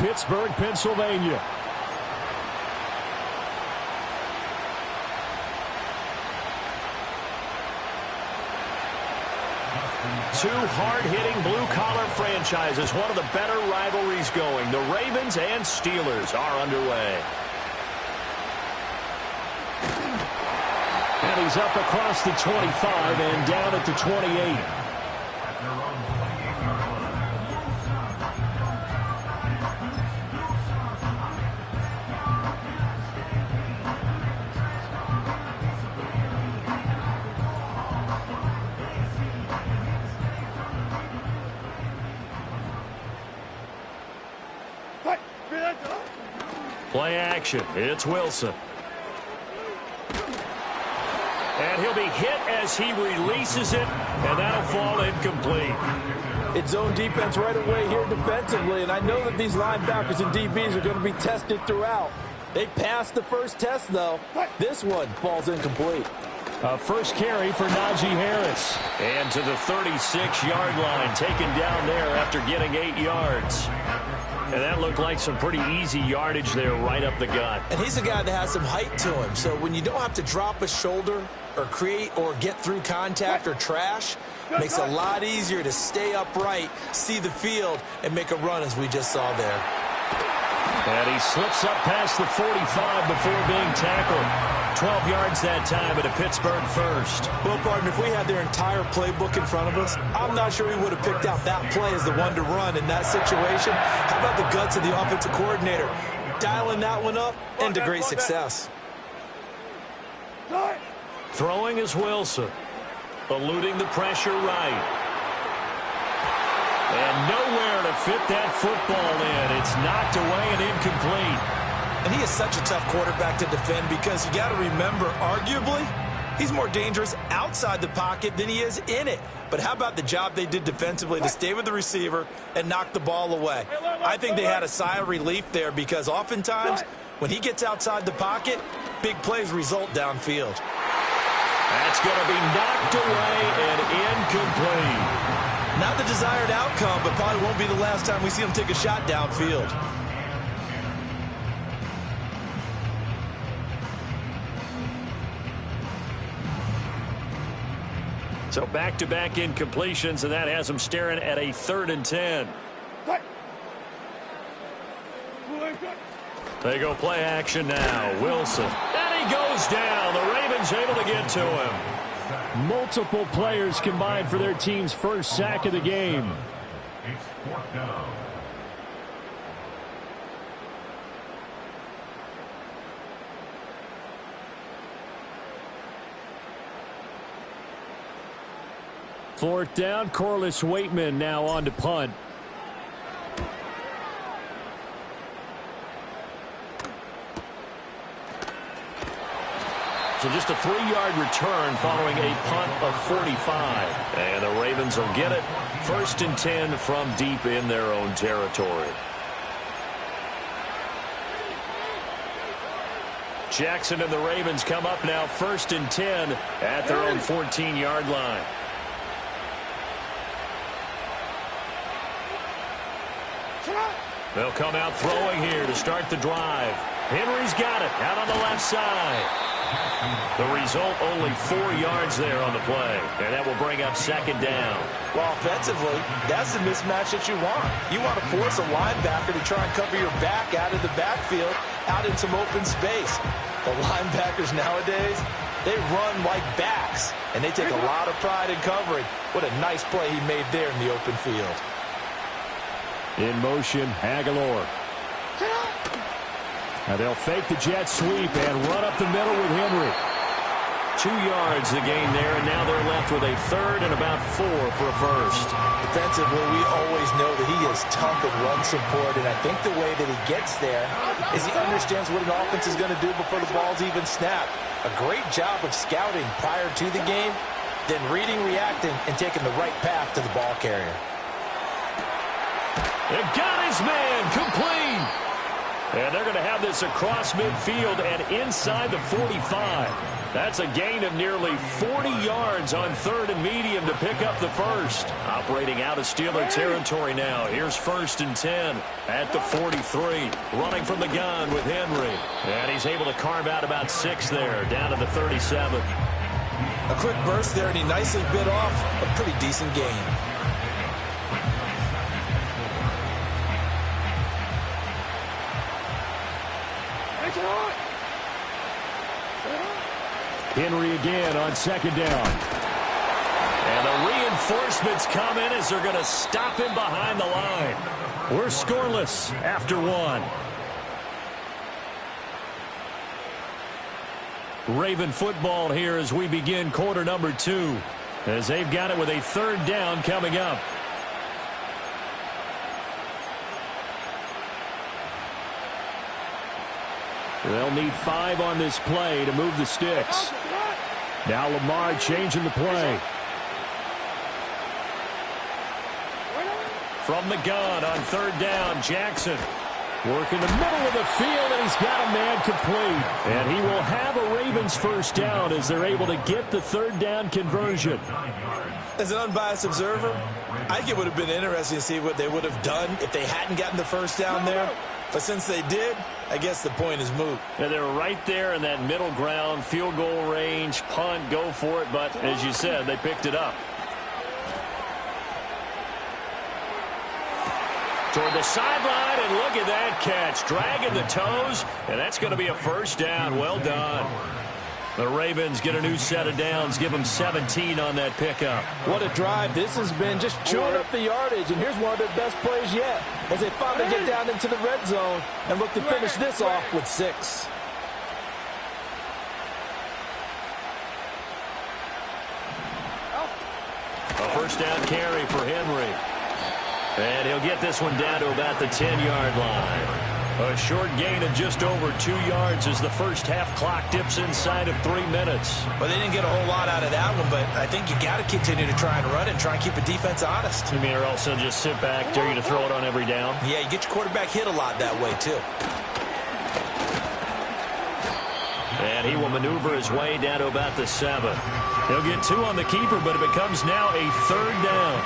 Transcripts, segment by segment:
Pittsburgh, Pennsylvania. Two hard-hitting blue-collar franchises, one of the better rivalries going. The Ravens and Steelers are underway. And he's up across the 25 and down at the 28. Play action. It's Wilson. And he'll be hit as he releases it, and that'll fall incomplete. It's zone defense right away here defensively, and I know that these linebackers and DBs are going to be tested throughout. They passed the first test, though. This one falls incomplete. First carry for Najee Harris. And to the 36-yard line, taken down there after getting 8 yards. And that looked like some pretty easy yardage there right up the gut. And he's a guy that has some height to him. So when you don't have to drop a shoulder or create or get through contact or trash, makes it a lot easier to stay upright, see the field, and make a run as we just saw there. And he slips up past the 45 before being tackled. 12 yards that time at a Pittsburgh first. Well, partner, if we had their entire playbook in front of us, I'm not sure we would have picked out that play as the one to run in that situation. How about the guts of the offensive coordinator? Dialing that one up into great success. Throwing is Wilson. Eluding the pressure right. And nowhere to fit that football in. It's knocked away and incomplete. And he is such a tough quarterback to defend because you got to remember, arguably, he's more dangerous outside the pocket than he is in it. But how about the job they did defensively to stay with the receiver and knock the ball away? I think they had a sigh of relief there because oftentimes when he gets outside the pocket, big plays result downfield. That's going to be knocked away and incomplete. Not the desired outcome, but probably won't be the last time we see him take a shot downfield. So back-to-back incompletions, and that has him staring at a 3rd and 10. They go play action now. Wilson. And he goes down. The Ravens able to get to him. Multiple players combined for their team's first sack of the game. Fourth down, Corliss Waitman now on to punt. So just a 3-yard return following a punt of 45. And the Ravens will get it. 1st and 10 from deep in their own territory. Jackson and the Ravens come up now 1st and 10 at their own 14-yard line. They'll come out throwing here to start the drive. Henry's got it out on the left side. The result, only 4 yards there on the play. And that will bring up 2nd down. Well, offensively, that's the mismatch that you want. You want to force a linebacker to try and cover your back out of the backfield, out in some open space. The linebackers nowadays, they run like backs, and they take a lot of pride in covering. What a nice play he made there in the open field. In motion, Aguilar. Now they'll fake the jet sweep and run up the middle with Henry. 2 yards the gain there, and now they're left with a 3rd and about 4 for a first. Defensively, we always know that he is tough in run support, and I think the way that he gets there is he understands what an offense is going to do before the ball's even snapped. A great job of scouting prior to the game, then reading, reacting, and taking the right path to the ball carrier. They got his man complete. And they're going to have this across midfield and inside the 45. That's a gain of nearly 40 yards on 3rd and medium to pick up the first. Operating out of Steeler territory now. Here's 1st and 10 at the 43. Running from the gun with Henry. And he's able to carve out about 6 there, down to the 37. A quick burst there, and he nicely bit off a pretty decent gain. Henry again on 2nd down. And the reinforcements come in as they're going to stop him behind the line. We're scoreless after 1. Raven football here as we begin quarter number 2. As they've got it with a 3rd down coming up. They'll need 5 on this play to move the sticks. Now Lamar changing the play. From the gun on 3rd down, Jackson. Working the middle of the field, and he's got a man complete. And he will have a Ravens 1st down as they're able to get the 3rd down conversion. As an unbiased observer, I think it would have been interesting to see what they would have done if they hadn't gotten the 1st down there. But since they did, I guess the point is moot. And they're right there in that middle ground, field goal range, punt, go for it. But as you said, they picked it up. Toward the sideline, and look at that catch. Dragging the toes, and that's going to be a 1st down. Well done. The Ravens get a new set of downs, give them 17 on that pickup. What a drive. This has been just chewing up the yardage, and here's one of their best plays yet as they finally get down into the red zone and look to finish this off with 6. A 1st down carry for Henry. And he'll get this one down to about the 10-yard line. A short gain of just over 2 yards as the first half clock dips inside of 3 minutes. Well, they didn't get a whole lot out of that one, but I think you got to continue to try and run and try and keep the defense honest. You mean, or also just sit back, dare you to throw it on every down? Yeah, you get your quarterback hit a lot that way, too. And he will maneuver his way down to about the 7. He'll get 2 on the keeper, but it becomes now a 3rd down.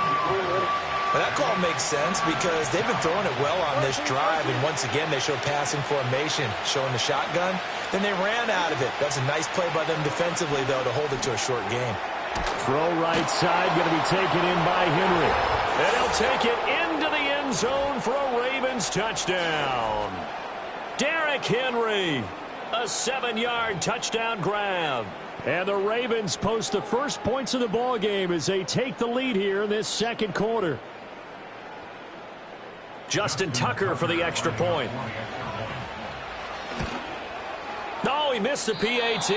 But that call makes sense because they've been throwing it well on this drive, and once again they showed passing formation, showing the shotgun. Then they ran out of it. That's a nice play by them defensively, though, to hold it to a short game. Throw right side, going to be taken in by Henry. And he'll take it into the end zone for a Ravens touchdown. Derrick Henry, a 7-yard touchdown grab. And the Ravens post the first points of the ball game as they take the lead here in this 2nd quarter. Justin Tucker for the extra point. No, he missed the PAT.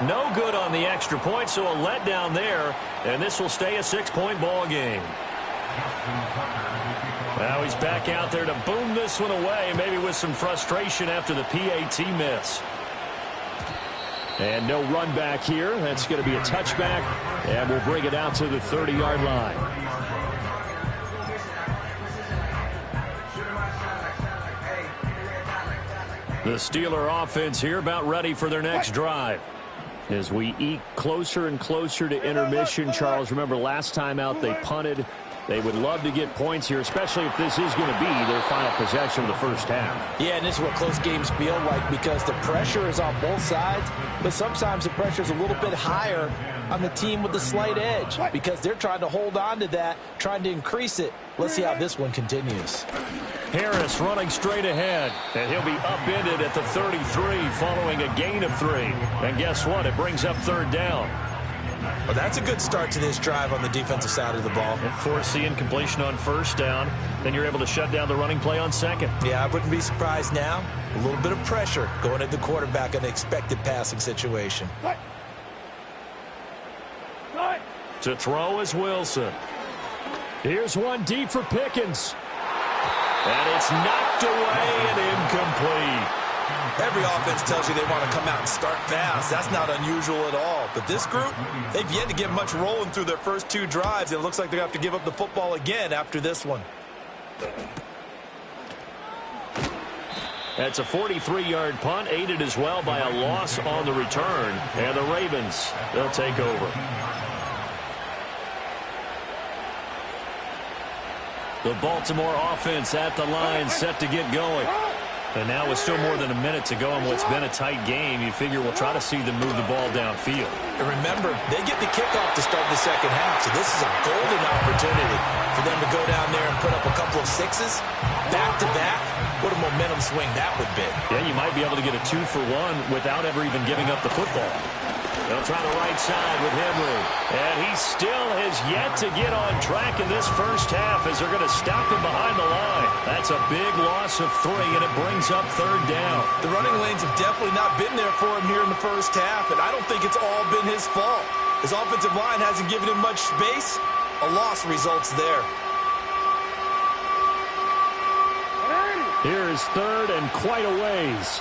No good on the extra point, so a letdown there. And this will stay a 6-point ball game. Now he's back out there to boom this one away, maybe with some frustration after the PAT miss. And no run back here. That's going to be a touchback, and we'll bring it out to the 30-yard line. The Steeler offense here about ready for their next drive. As we eke closer and closer to intermission, Charles, remember last time out they punted. They would love to get points here, especially if this is going to be their final possession of the first half. Yeah, and this is what close games feel like because the pressure is on both sides, but sometimes the pressure is a little bit higher on the team with the slight edge because they're trying to hold on to that, trying to increase it. Let's see how this one continues. Harris running straight ahead, and he'll be upended at the 33 following a gain of 3. And guess what? It brings up 3rd down. Well, that's a good start to this drive on the defensive side of the ball. And force the incompletion on 1st down. Then you're able to shut down the running play on 2nd. Yeah, I wouldn't be surprised now. A little bit of pressure going at the quarterback in an expected passing situation. To throw is Wilson. Here's one deep for Pickens. And it's knocked away and incomplete. Every offense tells you they want to come out and start fast. That's not unusual at all. But this group, they've yet to get much rolling through their first 2 drives. And it looks like they're going to have to give up the football again after this one. That's a 43-yard punt, aided as well by a loss on the return. And the Ravens, they'll take over. The Baltimore offense at the line, set to get going. And now with still more than a minute to go in what's been a tight game, you figure we'll try to see them move the ball downfield. And remember, they get the kickoff to start the second half, so this is a golden opportunity for them to go down there and put up a couple of sixes back-to-back. What a momentum swing that would be. Yeah, you might be able to get a 2-for-1 without ever even giving up the football. They'll try the right side with Henry. And he still has yet to get on track in this first half as they're going to stop him behind the line. That's a big loss of 3, and it brings up third down. The running lanes have definitely not been there for him here in the first half, and I don't think it's all been his fault. His offensive line hasn't given him much space. A loss results there. Here is third and quite a ways.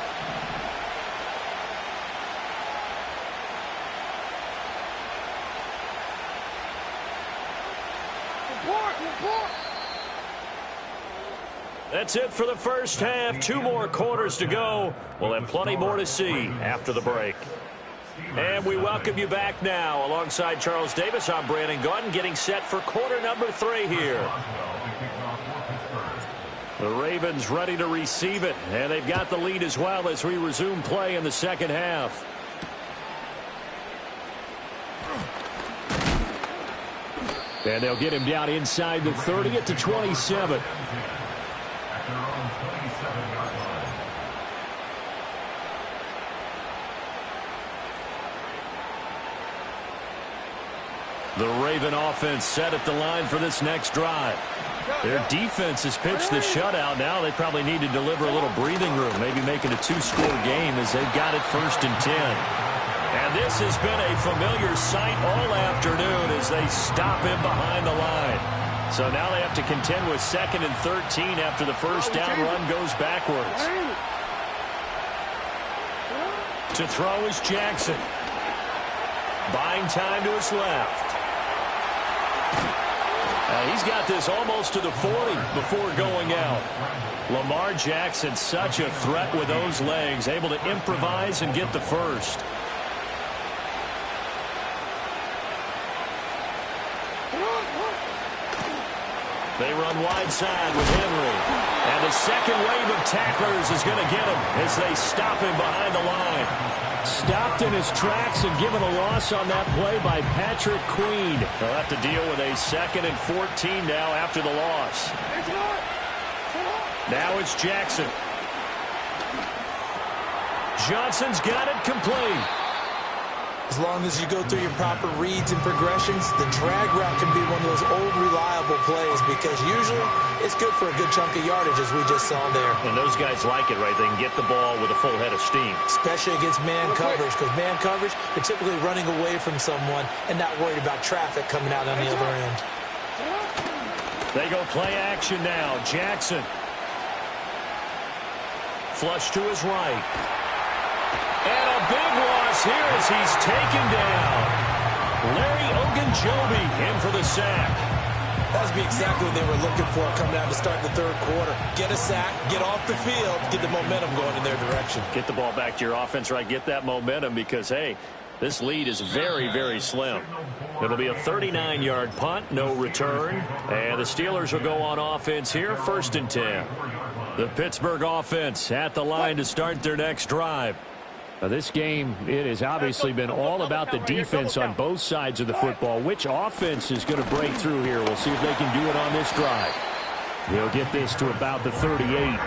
That's it for the first half. 2 more quarters to go. We'll have plenty more to see after the break. And we welcome you back now. Alongside Charles Davis, I'm Brandon Gaudin, getting set for quarter number 3 here. The Ravens ready to receive it, and they've got the lead as well as we resume play in the second half. And they'll get him down inside the 30 at the 27. The Raven offense set at the line for this next drive. Their defense has pitched the shutout. Now they probably need to deliver a little breathing room, maybe making a 2-score game as they've got it 1st and 10. And this has been a familiar sight all afternoon as they stop him behind the line. So now they have to contend with 2nd and 13 after the first down run goes backwards. To throw is Jackson. Buying time to his left. He's got this almost to the 40 before going out. Lamar Jackson, such a threat with those legs, able to improvise and get the first. They run wide side with Henry. And the second wave of tacklers is going to get him as they stop him behind the line. Stopped in his tracks and given a loss on that play by Patrick Queen. They'll have to deal with a 2nd and 14 now after the loss. Now it's Jackson. Johnson's got it complete. As long as you go through your proper reads and progressions, the drag route can be one of those old reliable plays because usually it's good for a good chunk of yardage as we just saw there. And those guys like it, right? They can get the ball with a full head of steam. Especially against man coverage because man coverage, you're typically running away from someone and not worried about traffic coming out on the other end. They go play action now. Jackson. Flush to his right. And a big loss here as he's taken down. Larry Ogunjobi in for the sack. That would be exactly what they were looking for coming out to start the third quarter. Get a sack, get off the field, get the momentum going in their direction. Get the ball back to your offense, right? Get that momentum because, hey, this lead is very, very slim. It'll be a 39-yard punt, no return. And the Steelers will go on offense here, 1st and 10. The Pittsburgh offense at the line to start their next drive. Now this game, it has obviously been all about the defense on both sides of the football. Which offense is going to break through here? We'll see if they can do it on this drive. They'll get this to about the 38.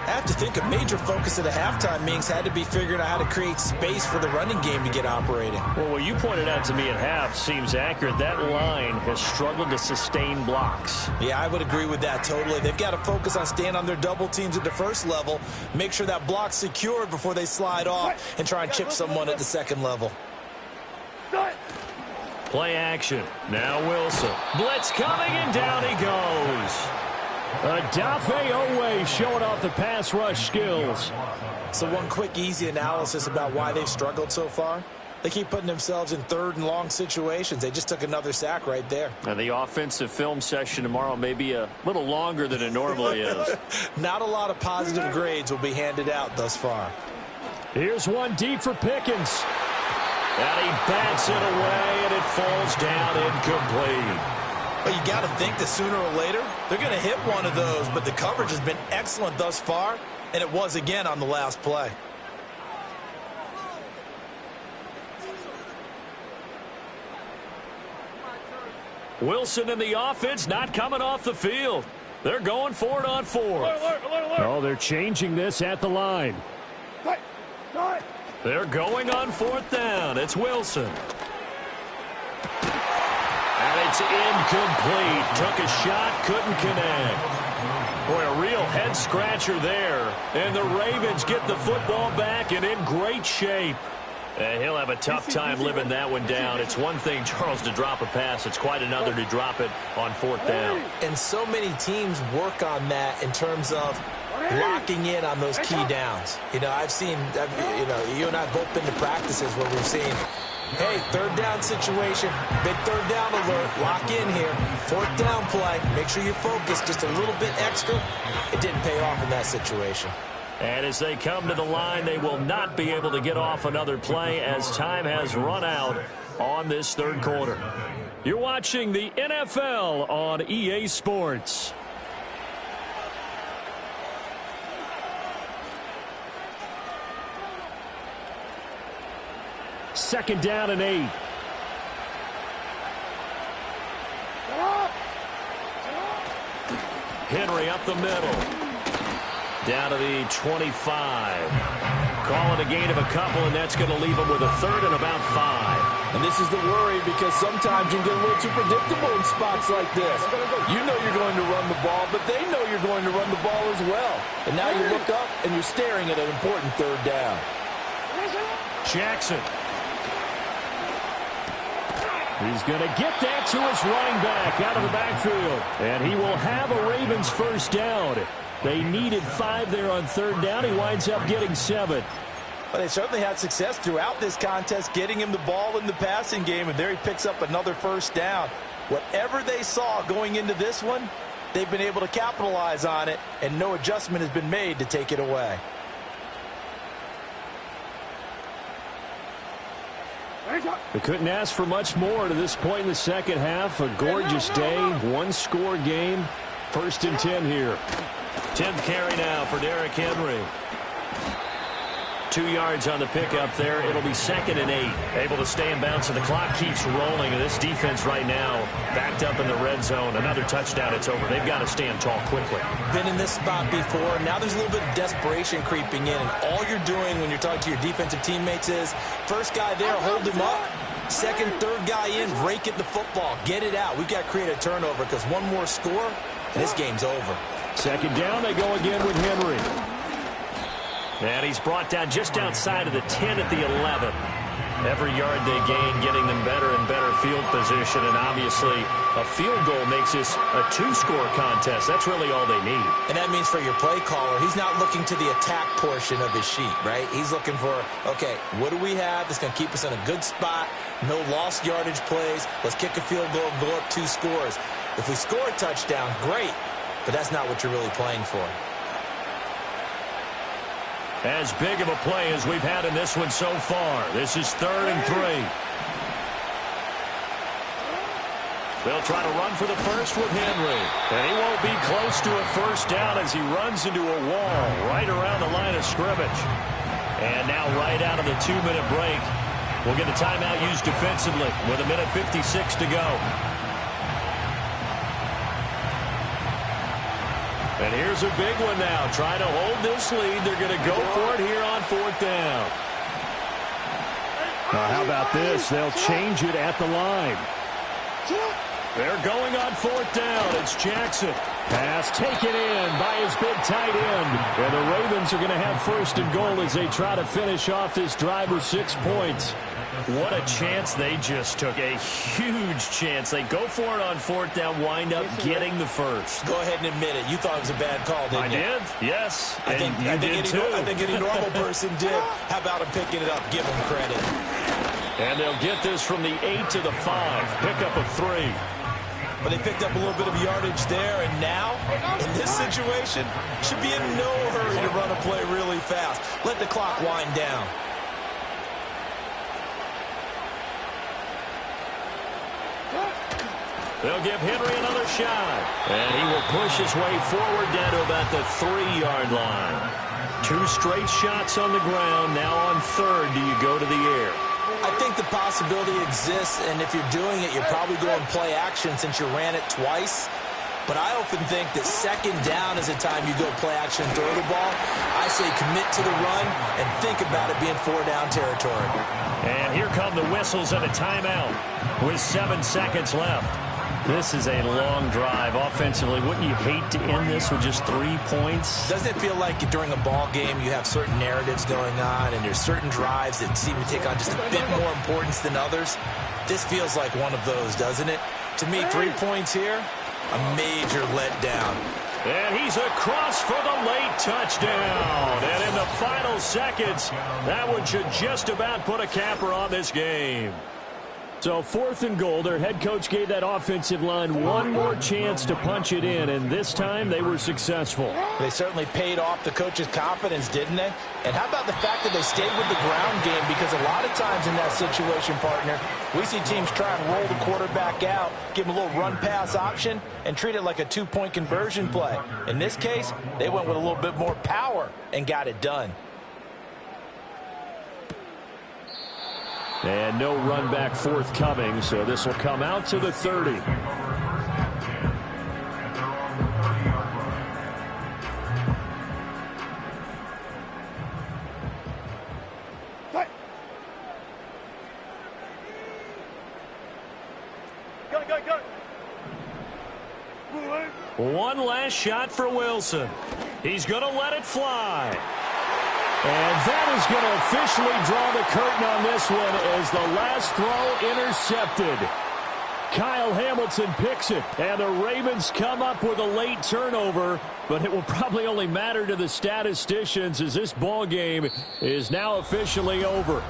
I have to think a major focus of the halftime meetings had to be figuring out how to create space for the running game to get operating. Well, what you pointed out to me at half seems accurate. That line has struggled to sustain blocks. Yeah, I would agree with that totally. They've got to focus on staying on their double teams at the first level, make sure that block's secured before they slide off and try and chip someone at the second level. Play action. Now Wilson. Blitz coming, and down he goes. Odafe Owe showing off the pass rush skills. So one quick, easy analysis about why they've struggled so far. They keep putting themselves in third and long situations. They just took another sack right there. And the offensive film session tomorrow may be a little longer than it normally is. Not a lot of positive grades will be handed out thus far. Here's one deep for Pickens. And he bats it away, and it falls down incomplete. Well, you got to think that sooner or later, they're going to hit one of those, but the coverage has been excellent thus far, and it was again on the last play. Wilson and the offense not coming off the field. They're going for it on fourth. Oh, they're changing this at the line. They're going on fourth down. It's Wilson. And it's incomplete. Took a shot, couldn't connect. Boy, a real head-scratcher there. And the Ravens get the football back and in great shape. And he'll have a tough time living that one down. It's one thing, Charles, to drop a pass. It's quite another to drop it on fourth down. And so many teams work on that in terms of locking in on those key downs. You know, I've seen, you and I have both been to practices where we've seen, hey, third down situation, big third down alert, lock in here, fourth down play, make sure you focus just a little bit extra. It didn't pay off in that situation. And as they come to the line, they will not be able to get off another play as time has run out on this third quarter. You're watching the NFL on EA Sports. Second down and 8. Henry up the middle. Down to the 25. Calling a gain of a couple, and that's going to leave them with a third and about 5. And this is the worry because sometimes you can get a little too predictable in spots like this. You know you're going to run the ball, but they know you're going to run the ball as well. And now you look up and you're staring at an important third down. Jackson. He's going to get that to his running back out of the backfield. And he will have a Ravens first down. They needed 5 there on third down. He winds up getting 7. But they certainly had success throughout this contest, getting him the ball in the passing game, and there he picks up another first down. Whatever they saw going into this one, they've been able to capitalize on it, and no adjustment has been made to take it away. They couldn't ask for much more to this point in the second half. A gorgeous day, one-score game. First and 10 here. 10th carry now for Derrick Henry. 2 yards on the pickup there. It'll be second and 8. Able to stay in bounds, and the clock keeps rolling. And this defense right now backed up in the red zone. Another touchdown, it's over. They've got to stand tall quickly. Been in this spot before. Now there's a little bit of desperation creeping in. And all you're doing when you're talking to your defensive teammates is, first guy there, hold him up. Second, third guy in, rake at the football. Get it out. We've got to create a turnover because one more score, and this game's over. Second down, they go again with Henry. And he's brought down just outside of the 10 at the 11. Every yard they gain, getting them better and better field position. And obviously, a field goal makes this a 2-score contest. That's really all they need. And that means for your play caller, he's not looking to the attack portion of his sheet, right? He's looking for, okay, what do we have that's going to keep us in a good spot? No lost yardage plays. Let's kick a field goal and go up 2 scores. If we score a touchdown, great. But that's not what you're really playing for. As big of a play as we've had in this one so far. This is 3rd and 3. They'll try to run for the first with Henry. And he won't be close to a first down as he runs into a wall right around the line of scrimmage. And now right out of the 2-minute break, we'll get a timeout used defensively with 1:56 to go. And here's a big one now. Trying to hold this lead. They're going to go for it here on 4th down. Now, how about this? They'll change it at the line. They're going on 4th down. It's Jackson. Pass taken in by his big tight end. And the Ravens are going to have 1st and goal as they try to finish off this drive with 6 points. What a chance they just took. A huge chance. They go for it on 4th down, wind up getting the first. Go ahead and admit it. You thought it was a bad call, didn't you? I did, yes. I think any normal person did. How about him picking it up? Give him credit. And they'll get this from the 8 to the 5. Pickup of 3. But they picked up a little bit of yardage there, and now, in this situation, should be in no hurry to run a play really fast. Let the clock wind down. They'll give Henry another shot. And he will push his way forward down to about the 3-yard line. 2 straight shots on the ground. Now on third, do you go to the air? I think the possibility exists, and if you're doing it, you're probably going play action since you ran it twice. But I often think that second down is a time you go play action and throw the ball. I say commit to the run and think about it being 4-down territory. And here come the whistles and a timeout with 7 seconds left. This is a long drive offensively. Wouldn't you hate to end this with just 3 points? Doesn't it feel like during a ball game you have certain narratives going on and there's certain drives that seem to take on just a bit more importance than others? This feels like one of those, doesn't it? To me, 3 points here, a major letdown. And he's across for the late touchdown. And in the final seconds, that one should just about put a capper on this game. So 4th and goal, their head coach gave that offensive line one more chance to punch it in, and this time they were successful. They certainly paid off the coach's confidence, didn't they? And how about the fact that they stayed with the ground game? Because a lot of times in that situation, partner, we see teams try and roll the quarterback out, give him a little run-pass option, and treat it like a 2-point conversion play. In this case, they went with a little bit more power and got it done. And no run back forthcoming, so this will come out to the 30. One last shot for Wilson. He's going to let it fly. And that is going to officially draw the curtain on this one as the last throw intercepted. Kyle Hamilton picks it, and the Ravens come up with a late turnover, but it will probably only matter to the statisticians as this ball game is now officially over.